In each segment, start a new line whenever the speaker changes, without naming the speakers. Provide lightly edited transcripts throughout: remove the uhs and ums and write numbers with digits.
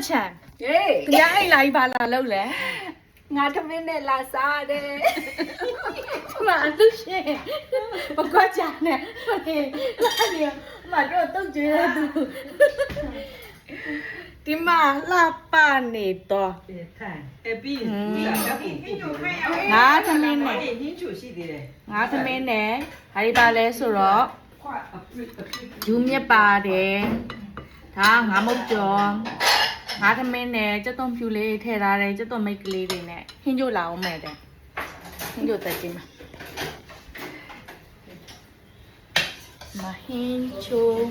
ချန်
ဟေး
သူများအိမ်လာကြီးဘာလာလုပ်လဲ
ငါသမင်းနဲ့လာစားတယ်
မအလူရှင်ဘကွာချန်နဲ့ဟေးလာနေမတော့တုတ်ကျွေးရသူဒီမှာလှပနေတော့
看，哎，比你俩要比比比，
ငါသမင်းနဲ့
你出息的嘞，
ငါသမင်းနဲ့ဟာဒီပါလဲဆိုတော့
快啊不不，
ဂျူးမြက်ပါတယ်ဒါငါမုတ်ကျော်ငါသမင်းနဲ့ကြက်သွန်ဖြူလေးထည့်ထားတယ်ကြက်သွန်မိတ်ကလေးတွေနဲ့ဟင်းကျိုးလာအောင်မဲ့တဲ့ဟင်းကျိုးတက်ကြည့်မှာမဟင်းချိုး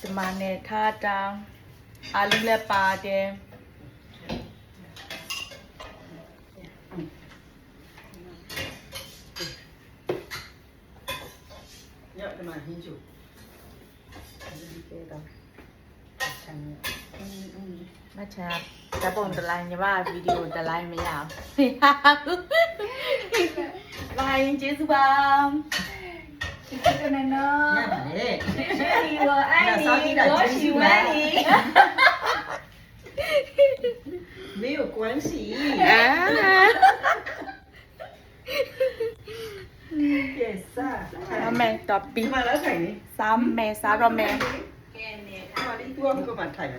ဒီမှာနဲ့ထားတောင်းအာလူလည်းပါတယ်
要什么很久，
မချာတပုံတလိုင်းညီမဗီဒီယိုတလိုင်းမရအောင်လိုင်းကျေးဇူးပါ
ဒီကနေ့နော်
那么嘞，
ဒီဝအိုင်ဒီဝရှိဝဲဒီ
没有关系，
အာ
别啥，
အမေတော့ပြီး
你妈来看呢，
စားမယ်စားတော့မယ်
ကဲနေ
妈你多个嘛看呢，